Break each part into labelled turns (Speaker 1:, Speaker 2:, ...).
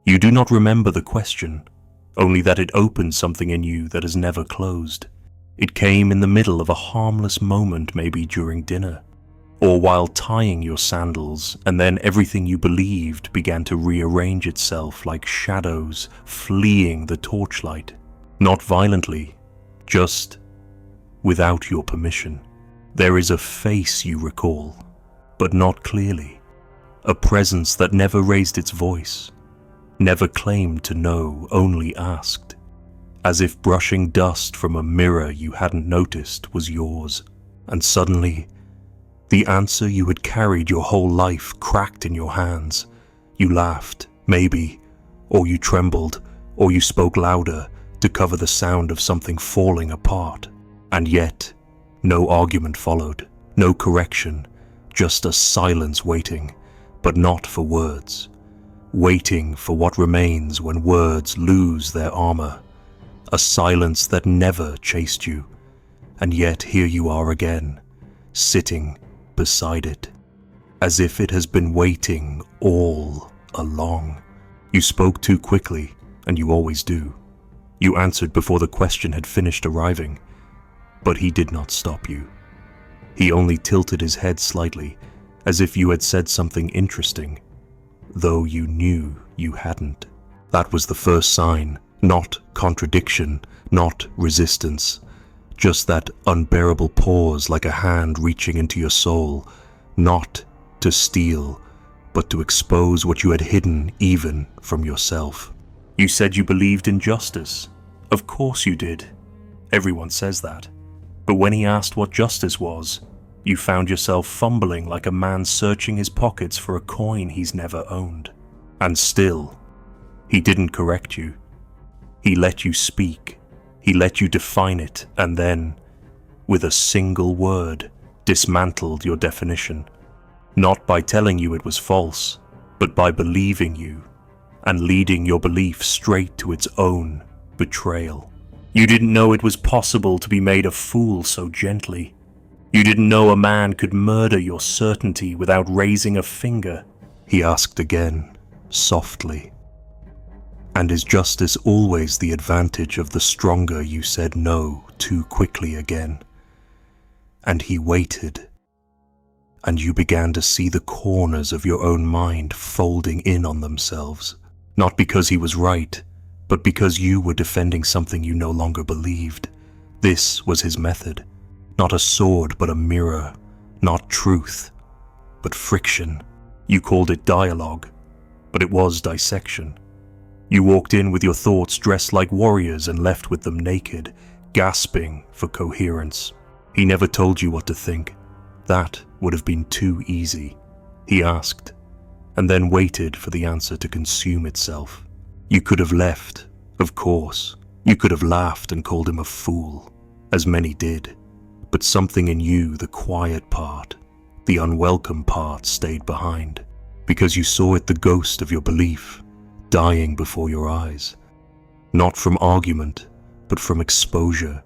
Speaker 1: You do not remember the question, only that it opened something in you that has never closed. It came in the middle of a harmless moment, maybe during dinner, or while tying your sandals, and then everything you believed began to rearrange itself like shadows fleeing the torchlight. Not violently, just without your permission. There is a face you recall, but not clearly. A presence that never raised its voice, never claimed to know, only asked, as if brushing dust from a mirror you hadn't noticed was yours. And suddenly, the answer you had carried your whole life cracked in your hands. You laughed, maybe, or you trembled, or you spoke louder to cover the sound of something falling apart. And yet, no argument followed, no correction, just a silence waiting, but not for words. Waiting for what remains when words lose their armor. A silence that never chased you. And yet here you are again, sitting beside it, as if it has been waiting all along. You spoke too quickly, and you always do. You answered before the question had finished arriving, but he did not stop you. He only tilted his head slightly, as if you had said something interesting, though you knew you hadn't. That was the first sign, not contradiction, not resistance, just that unbearable pause like a hand reaching into your soul, not to steal, but to expose what you had hidden even from yourself. You said you believed in justice. Of course you did. Everyone says that. But when he asked what justice was, you found yourself fumbling like a man searching his pockets for a coin he's never owned. And still, he didn't correct you. He let you speak. He let you define it, and then, with a single word, dismantled your definition. Not by telling you it was false, but by believing you, and leading your belief straight to its own betrayal. You didn't know it was possible to be made a fool so gently. You didn't know a man could murder your certainty without raising a finger. He asked again, softly. And is justice always the advantage of the stronger? You said no too quickly again. And he waited. And you began to see the corners of your own mind folding in on themselves. Not because he was right, but because you were defending something you no longer believed. This was his method. Not a sword, but a mirror. Not truth, but friction. You called it dialogue, but it was dissection. You walked in with your thoughts dressed like warriors and left with them naked, gasping for coherence. He never told you what to think. That would have been too easy. He asked, and then waited for the answer to consume itself. You could have left, of course. You could have laughed and called him a fool, as many did. But something in you, the quiet part, the unwelcome part, stayed behind, because you saw it the ghost of your belief, dying before your eyes. Not from argument, but from exposure.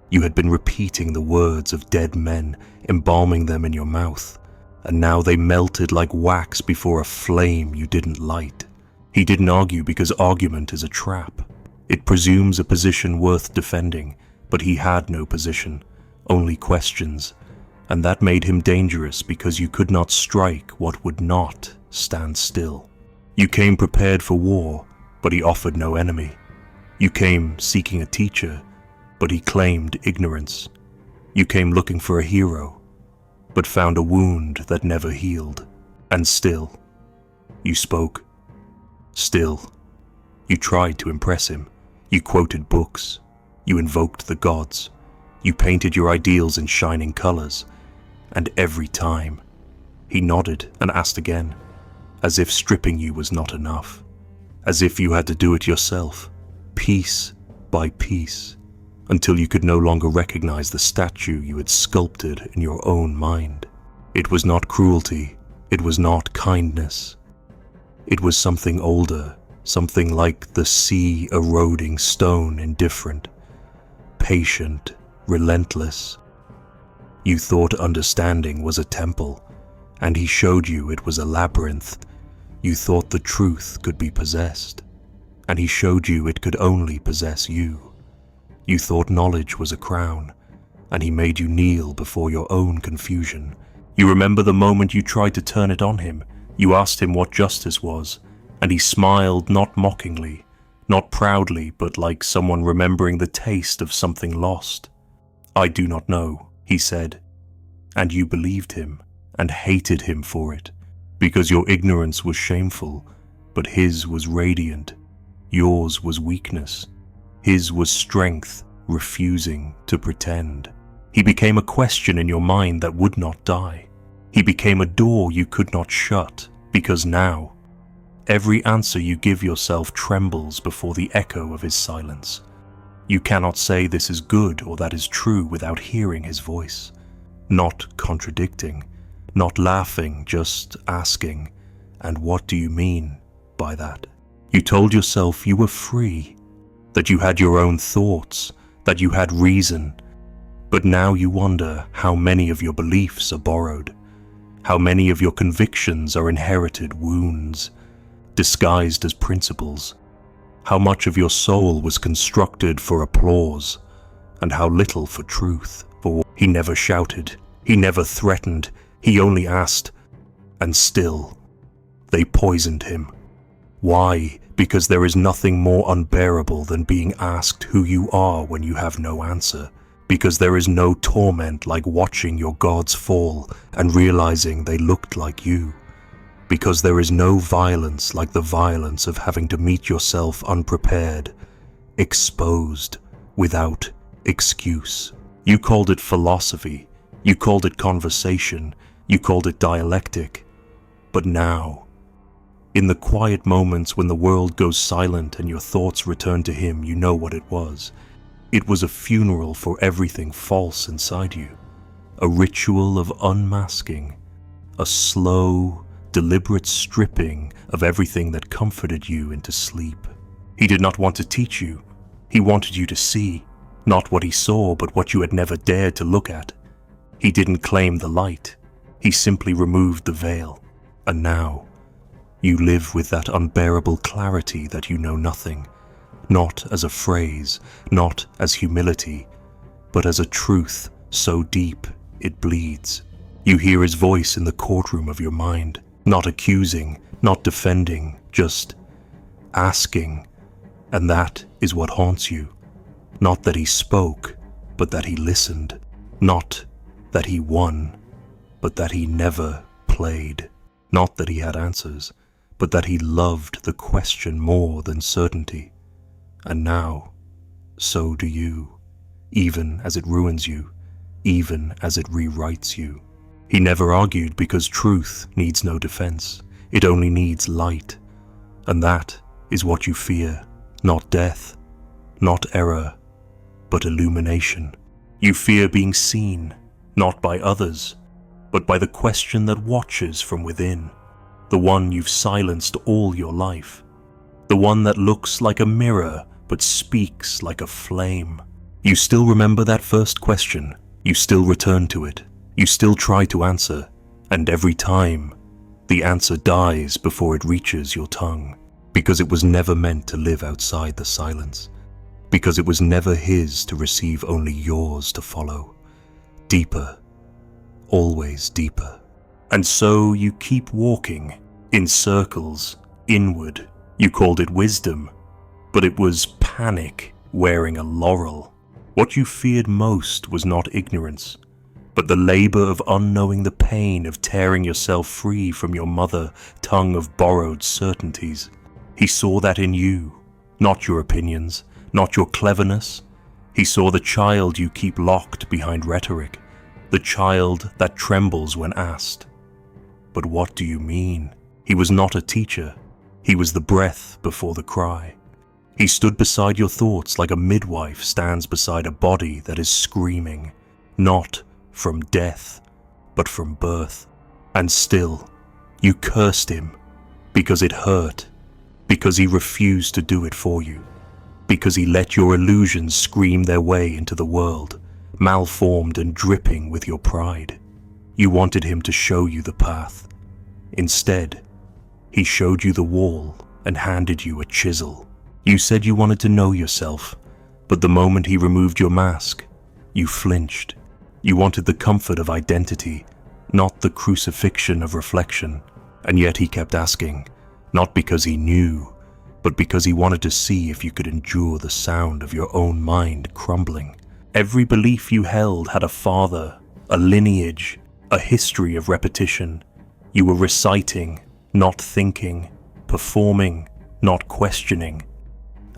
Speaker 1: You had been repeating the words of dead men, embalming them in your mouth, and now they melted like wax before a flame you didn't light. He didn't argue because argument is a trap. It presumes a position worth defending, but he had no position, only questions, and that made him dangerous because you could not strike what would not stand still. You came prepared for war, but he offered no enemy. You came seeking a teacher, but he claimed ignorance. You came looking for a hero, but found a wound that never healed. And still, you spoke. Still, you tried to impress him. You quoted books. You invoked the gods. You painted your ideals in shining colors. And every time, he nodded and asked again, as if stripping you was not enough, as if you had to do it yourself, piece by piece, until you could no longer recognize the statue you had sculpted in your own mind. It was not cruelty, it was not kindness. It was something older, something like the sea eroding stone, indifferent, patient, relentless. You thought understanding was a temple, and he showed you it was a labyrinth, You thought the truth could be possessed, and he showed you it could only possess you. You thought knowledge was a crown, and he made you kneel before your own confusion. You remember the moment you tried to turn it on him. You asked him what justice was, and he smiled, not mockingly, not proudly, but like someone remembering the taste of something lost. "I do not know," he said, and you believed him and hated him for it, because your ignorance was shameful, but his was radiant. Yours was weakness. His was strength, refusing to pretend. He became a question in your mind that would not die. He became a door you could not shut, because now, every answer you give yourself trembles before the echo of his silence. You cannot say this is good or that is true without hearing his voice, not contradicting, not laughing, just asking, "And what do you mean by that?" You told yourself you were free, that you had your own thoughts, that you had reason, but now you wonder how many of your beliefs are borrowed, how many of your convictions are inherited wounds, disguised as principles, how much of your soul was constructed for applause, and how little for truth. For he never shouted, he never threatened, he only asked, and still, they poisoned him. Why? Because there is nothing more unbearable than being asked who you are when you have no answer. Because there is no torment like watching your gods fall and realizing they looked like you. Because there is no violence like the violence of having to meet yourself unprepared, exposed, without excuse. You called it philosophy, you called it conversation, you called it dialectic. But now, in the quiet moments when the world goes silent and your thoughts return to him, you know what it was. It was a funeral for everything false inside you, a ritual of unmasking, a slow, deliberate stripping of everything that comforted you into sleep. He did not want to teach you. He wanted you to see, not what he saw, but what you had never dared to look at. He didn't claim the light. He simply removed the veil. And now, you live with that unbearable clarity that you know nothing, not as a phrase, not as humility, but as a truth so deep it bleeds. You hear his voice in the courtroom of your mind, not accusing, not defending, just asking. And that is what haunts you. Not that he spoke, but that he listened. Not that he won, but that he never played. Not that he had answers, but that he loved the question more than certainty. And now, so do you, even as it ruins you, even as it rewrites you. He never argued because truth needs no defense. It only needs light. And that is what you fear, not death, not error, but illumination. You fear being seen, not by others, but by the question that watches from within, the one you've silenced all your life, the one that looks like a mirror but speaks like a flame. You still remember that first question, you still return to it, you still try to answer, and every time, the answer dies before it reaches your tongue, because it was never meant to live outside the silence, because it was never his to receive, only yours to follow. Deeper, always deeper. And so you keep walking, in circles, inward. You called it wisdom, but it was panic wearing a laurel. What you feared most was not ignorance, but the labor of unknowing, the pain of tearing yourself free from your mother tongue of borrowed certainties. He saw that in you, not your opinions, not your cleverness. He saw the child you keep locked behind rhetoric, the child that trembles when asked. But what do you mean? He was not a teacher. He was the breath before the cry. He stood beside your thoughts like a midwife stands beside a body that is screaming, not from death, but from birth. And still, you cursed him because it hurt, because he refused to do it for you, because he let your illusions scream their way into the world, malformed and dripping with your pride. You wanted him to show you the path. Instead, He showed you the wall and handed you a chisel. You said you wanted to know yourself, but the moment he removed your mask, you flinched. You wanted the comfort of identity, not the crucifixion of reflection. And yet he kept asking, not because he knew, but because he wanted to see if you could endure the sound of your own mind crumbling. Every belief you held had a father, a lineage, a history of repetition. You were reciting, not thinking, performing, not questioning.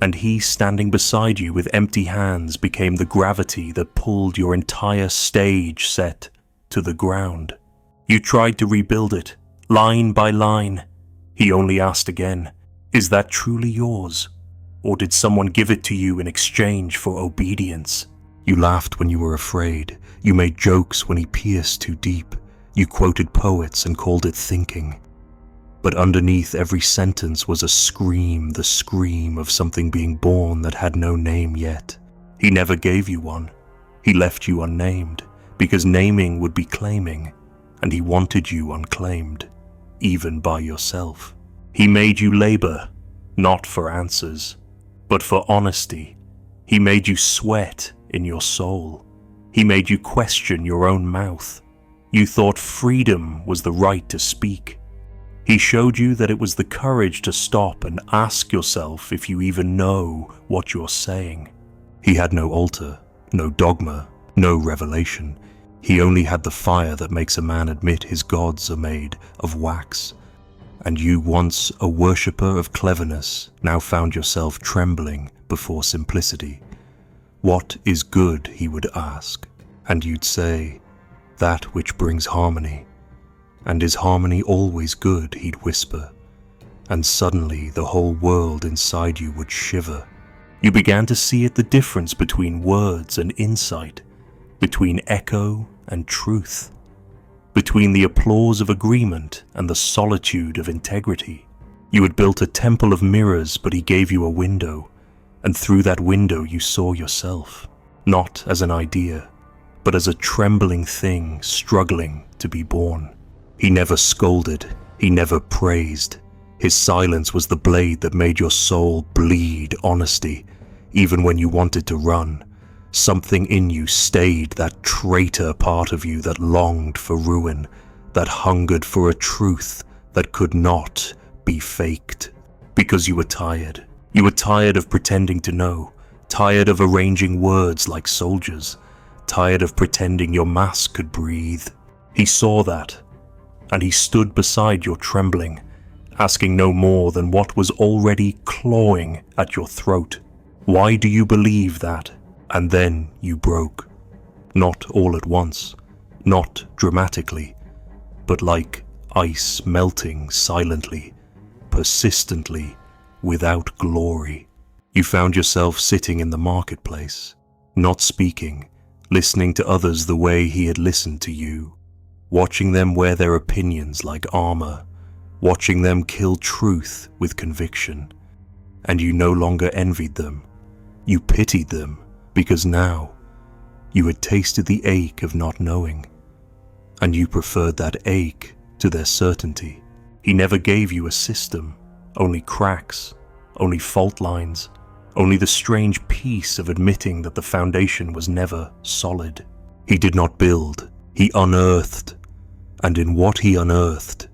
Speaker 1: And he standing beside you with empty hands became the gravity that pulled your entire stage set to the ground. You tried to rebuild it, line by line. He only asked again, "Is that truly yours? Or did someone give it to you in exchange for obedience?" You laughed when you were afraid. You made jokes when he pierced too deep. You quoted poets and called it thinking. But underneath every sentence was a scream, the scream of something being born that had no name yet. He never gave you one. He left you unnamed, because naming would be claiming, and he wanted you unclaimed, even by yourself. He made you labor, not for answers, but for honesty. He made you sweat in your soul. He made you question your own mouth. You thought freedom was the right to speak. He showed you that it was the courage to stop and ask yourself if you even know what you're saying. He had no altar, no dogma, no revelation. He only had the fire that makes a man admit his gods are made of wax. And you, once a worshipper of cleverness, now found yourself trembling before simplicity. What is good, he would ask, and you'd say, that which brings harmony. And is harmony always good, he'd whisper, and suddenly the whole world inside you would shiver. You began to see the difference between words and insight, between echo and truth, between the applause of agreement and the solitude of integrity. You had built a temple of mirrors, but he gave you a window, and through that window you saw yourself, not as an idea, but as a trembling thing struggling to be born. He never scolded, he never praised. His silence was the blade that made your soul bleed honesty, even when you wanted to run. Something in you stayed, that traitor part of you that longed for ruin, that hungered for a truth that could not be faked. Because you were tired. You were tired of pretending to know, tired of arranging words like soldiers, tired of pretending your mask could breathe. He saw that, and he stood beside your trembling, asking no more than what was already clawing at your throat. Why do you believe that? And then you broke. Not all at once, not dramatically, but like ice melting silently, persistently, without glory. You found yourself sitting in the marketplace, not speaking, listening to others the way he had listened to you, watching them wear their opinions like armor, watching them kill truth with conviction. And you no longer envied them. You pitied them, because now you had tasted the ache of not knowing, and you preferred that ache to their certainty. He never gave you a system, only cracks, only fault lines, only the strange peace of admitting that the foundation was never solid. He did not build, he unearthed, and in what he unearthed,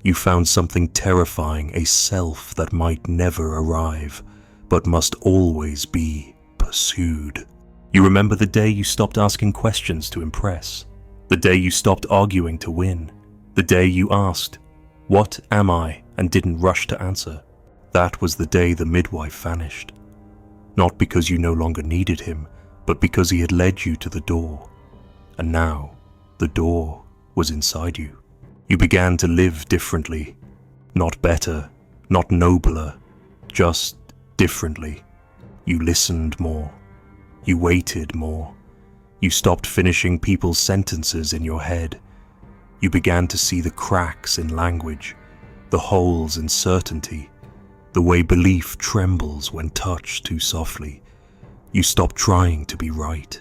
Speaker 1: you found something terrifying, a self that might never arrive, but must always be pursued. You remember the day you stopped asking questions to impress, the day you stopped arguing to win, the day you asked, "What am I?" and didn't rush to answer. That was the day the midwife vanished. Not because you no longer needed him, but because he had led you to the door. And now, the door was inside you. You began to live differently. Not better, not nobler, just differently. You listened more. You waited more. You stopped finishing people's sentences in your head. You began to see the cracks in language, the holes in certainty, the way belief trembles when touched too softly. You stopped trying to be right.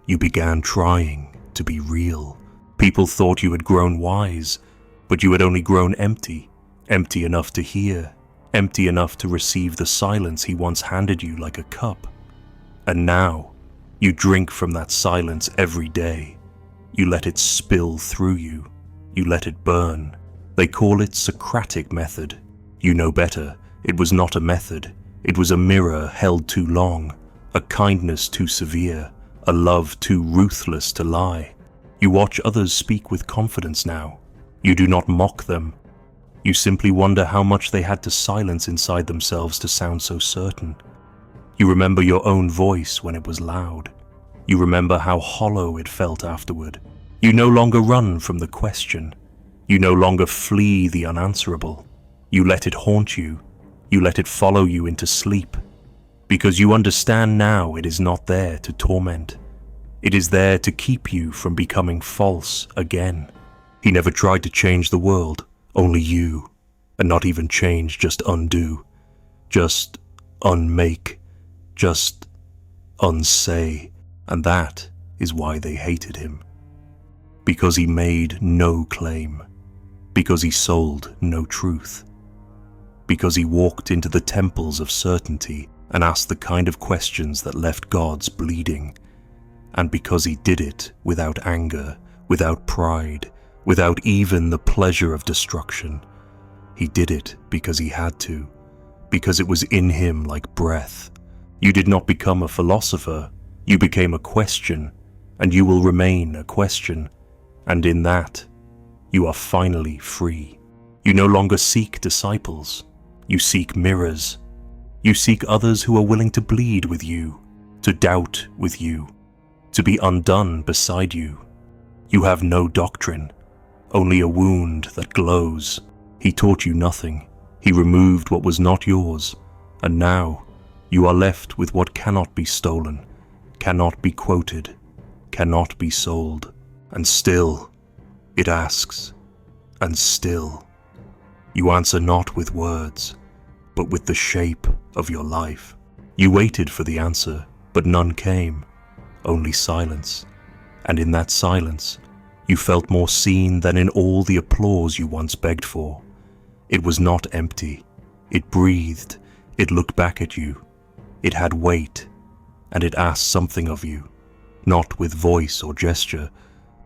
Speaker 1: You began trying to be real. People thought you had grown wise, but you had only grown empty, empty enough to hear, empty enough to receive the silence he once handed you like a cup. And now, you drink from that silence every day. You let it spill through you. You let it burn. They call it Socratic method. You know better. It was not a method. It was a mirror held too long, a kindness too severe, a love too ruthless to lie. You watch others speak with confidence now. You do not mock them. You simply wonder how much they had to silence inside themselves to sound so certain. You remember your own voice when it was loud. You remember how hollow it felt afterward. You no longer run from the question. You no longer flee the unanswerable. You let it haunt you. You let it follow you into sleep. Because you understand now it is not there to torment. It is there to keep you from becoming false again. He never tried to change the world, only you. And not even change, just undo. Just unmake. Just unsay. And that is why they hated him. Because he made no claim. Because he sold no truth. Because he walked into the temples of certainty and asked the kind of questions that left gods bleeding. And because he did it without anger, without pride, without even the pleasure of destruction. He did it because he had to, because it was in him like breath. You did not become a philosopher, you became a question, and you will remain a question. And in that, you are finally free. You no longer seek disciples. You seek mirrors. You seek others who are willing to bleed with you, to doubt with you, to be undone beside you. You have no doctrine, only a wound that glows. He taught you nothing. He removed what was not yours. And now, you are left with what cannot be stolen, cannot be quoted, cannot be sold. And still, it asks, and still, you answer not with words, but with the shape of your life. You waited for the answer, but none came, only silence. And in that silence, you felt more seen than in all the applause you once begged for. It was not empty. It breathed. It looked back at you. It had weight, and it asked something of you, not with voice or gesture,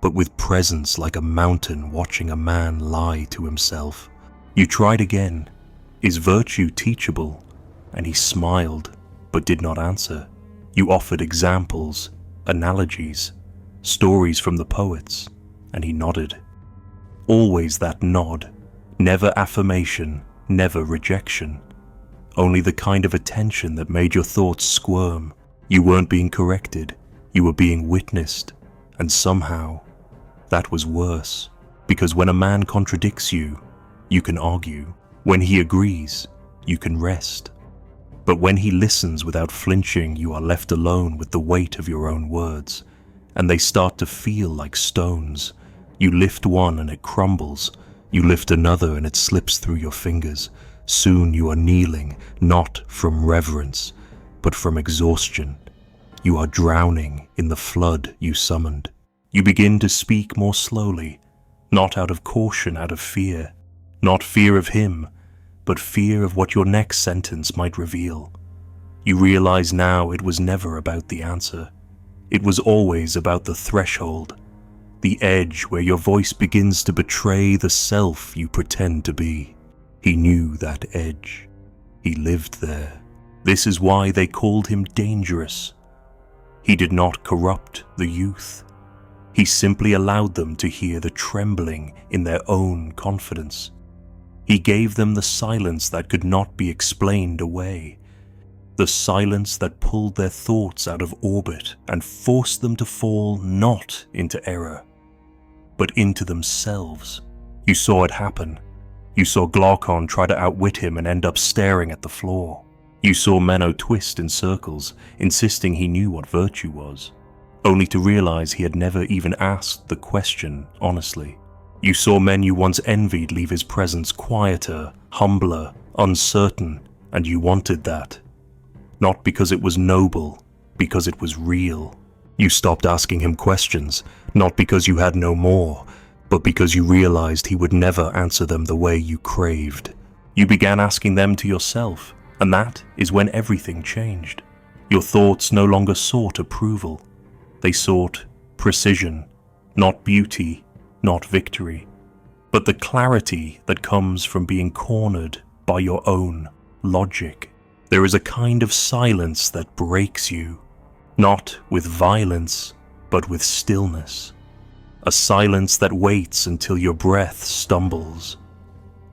Speaker 1: but with presence like a mountain watching a man lie to himself. You tried again. Is virtue teachable? And he smiled, but did not answer. You offered examples, analogies, stories from the poets, and he nodded. Always that nod, never affirmation, never rejection. Only the kind of attention that made your thoughts squirm. You weren't being corrected, you were being witnessed, and somehow, that was worse, because when a man contradicts you, you can argue. When he agrees, you can rest. But when he listens without flinching, you are left alone with the weight of your own words, and they start to feel like stones. You lift one and it crumbles. You lift another and it slips through your fingers. Soon you are kneeling, not from reverence, but from exhaustion. You are drowning in the flood you summoned. You begin to speak more slowly, not out of caution, out of fear. Not fear of him, but fear of what your next sentence might reveal. You realize now it was never about the answer. It was always about the threshold, the edge where your voice begins to betray the self you pretend to be. He knew that edge. He lived there. This is why they called him dangerous. He did not corrupt the youth. He simply allowed them to hear the trembling in their own confidence. He gave them the silence that could not be explained away, the silence that pulled their thoughts out of orbit and forced them to fall not into error, but into themselves. You saw it happen. You saw Glaucon try to outwit him and end up staring at the floor. You saw Menno twist in circles, insisting he knew what virtue was, only to realize he had never even asked the question honestly. You saw men you once envied leave his presence quieter, humbler, uncertain, and you wanted that. Not because it was noble, because it was real. You stopped asking him questions, not because you had no more, but because you realized he would never answer them the way you craved. You began asking them to yourself, and that is when everything changed. Your thoughts no longer sought approval. They sought precision, not beauty, not victory, but the clarity that comes from being cornered by your own logic. There is a kind of silence that breaks you, not with violence, but with stillness. A silence that waits until your breath stumbles,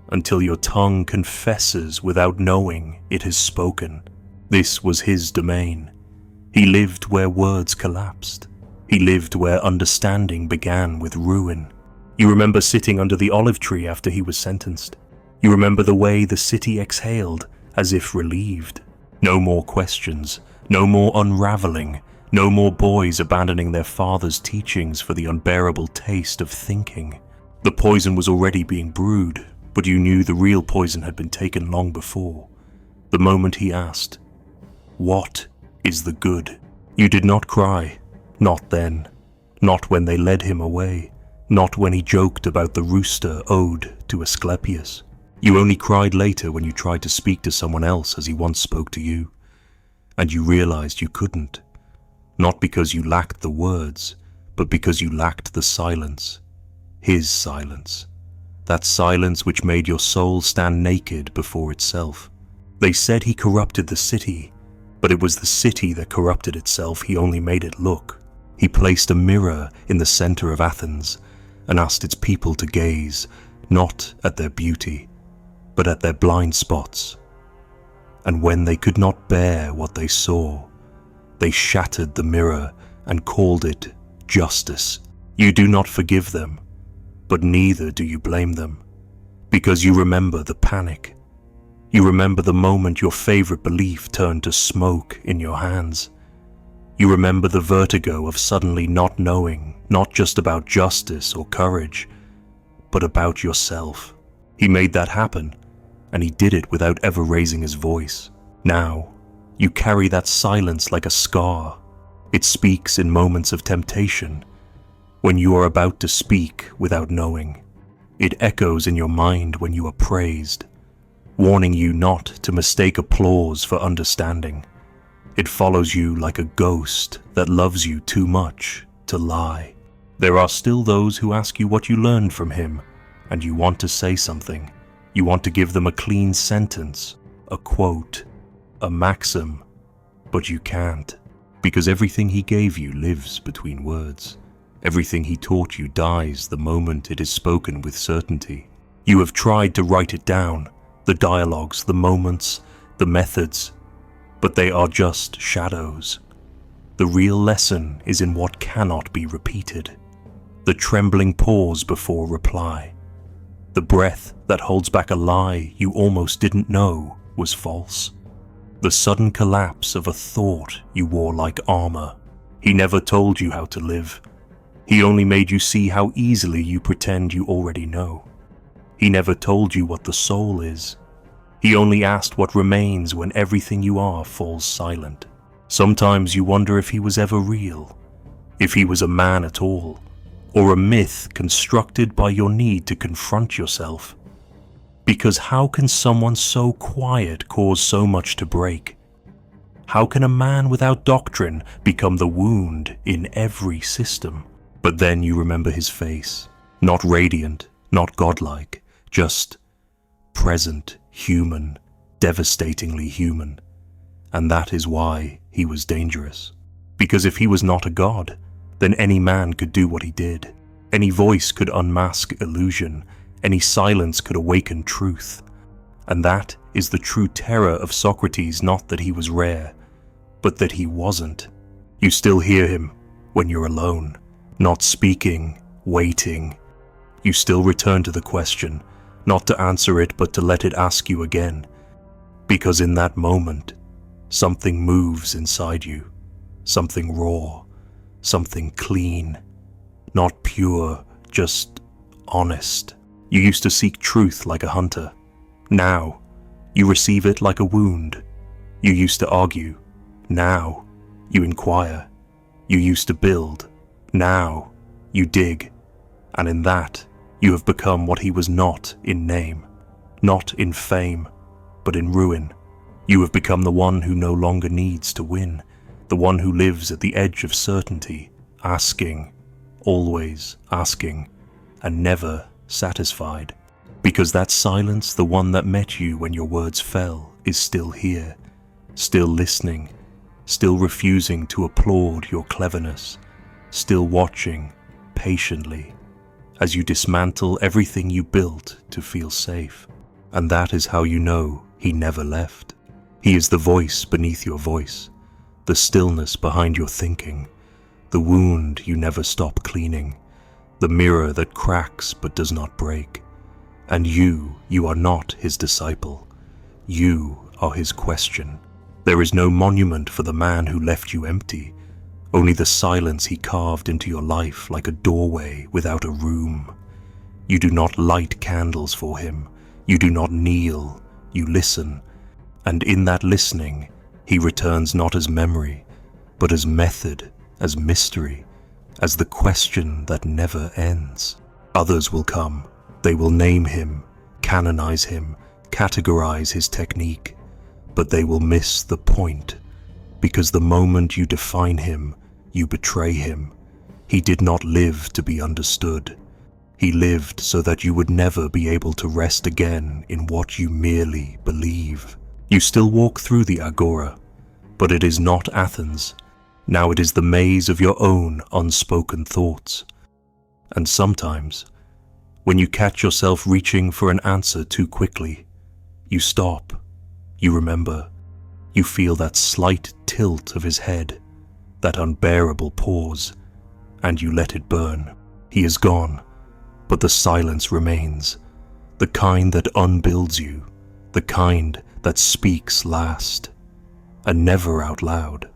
Speaker 1: until your tongue confesses without knowing it has spoken. This was his domain. He lived where words collapsed. He lived where understanding began with ruin. You remember sitting under the olive tree after he was sentenced. You remember the way the city exhaled, as if relieved. No more questions, no more unraveling, no more boys abandoning their father's teachings for the unbearable taste of thinking. The poison was already being brewed, but you knew the real poison had been taken long before. The moment he asked, "What is the good?" You did not cry, not then, not when they led him away, not when he joked about the rooster ode to Asclepius. You only cried later when you tried to speak to someone else as he once spoke to you, and you realized you couldn't, not because you lacked the words, but because you lacked the silence, his silence, that silence which made your soul stand naked before itself. They said he corrupted the city, but it was the city that corrupted itself. He only made it look. He placed a mirror in the center of Athens and asked its people to gaze, not at their beauty, but at their blind spots. And when they could not bear what they saw, they shattered the mirror and called it justice. You do not forgive them, but neither do you blame them, because you remember the panic. You remember the moment your favorite belief turned to smoke in your hands. You remember the vertigo of suddenly not knowing, not just about justice or courage, but about yourself. He made that happen, and he did it without ever raising his voice. Now, you carry that silence like a scar. It speaks in moments of temptation, when you are about to speak without knowing. It echoes in your mind when you are praised, warning you not to mistake applause for understanding. It follows you like a ghost that loves you too much to lie. There are still those who ask you what you learned from him, and you want to say something. You want to give them a clean sentence, a quote, a maxim, but you can't, because everything he gave you lives between words. Everything he taught you dies the moment it is spoken with certainty. You have tried to write it down, the dialogues, the moments, the methods, but they are just shadows. The real lesson is in what cannot be repeated. The trembling pause before reply. The breath that holds back a lie you almost didn't know was false. The sudden collapse of a thought you wore like armor. He never told you how to live. He only made you see how easily you pretend you already know. He never told you what the soul is. He only asked what remains when everything you are falls silent. Sometimes you wonder if he was ever real, if he was a man at all, or a myth constructed by your need to confront yourself. Because how can someone so quiet cause so much to break? How can a man without doctrine become the wound in every system? But then you remember his face, not radiant, not godlike, just present, human, devastatingly human. And that is why he was dangerous. Because if he was not a god, then any man could do what he did. Any voice could unmask illusion. Any silence could awaken truth. And that is the true terror of Socrates, not that he was rare, but that he wasn't. You still hear him when you're alone, not speaking, waiting. You still return to the question, not to answer it, but to let it ask you again. Because in that moment, something moves inside you, something raw, something clean, not pure, just honest. You used to seek truth like a hunter. Now, you receive it like a wound. You used to argue. Now, you inquire. You used to build. Now, you dig. And in that, You have become what he was not in name, not in fame, but in ruin. You have become the one who no longer needs to win, the one who lives at the edge of certainty, asking, always asking, and never satisfied. Because that silence, the one that met you when your words fell, is still here, still listening, still refusing to applaud your cleverness, still watching patiently as you dismantle everything you built to feel safe. And that is how you know he never left. He is the voice beneath your voice, the stillness behind your thinking, the wound you never stop cleaning, the mirror that cracks but does not break. And you are not his disciple. You are his question. There is no monument for the man who left you empty, only the silence he carved into your life like a doorway without a room. You do not light candles for him. You do not kneel. You listen. And in that listening, he returns not as memory, but as method, as mystery, as the question that never ends. Others will come. They will name him, canonize him, categorize his technique, but they will miss the point, because the moment you define him, you betray him. He did not live to be understood. He lived so that you would never be able to rest again in what you merely believe. You still walk through the agora, but it is not Athens. Now it is the maze of your own unspoken thoughts. And sometimes, when you catch yourself reaching for an answer too quickly, you stop, you remember, you feel that slight tilt of his head, that unbearable pause, and you let it burn. He is gone, but the silence remains, the kind that unbuilds you, the kind that speaks last, and never out loud.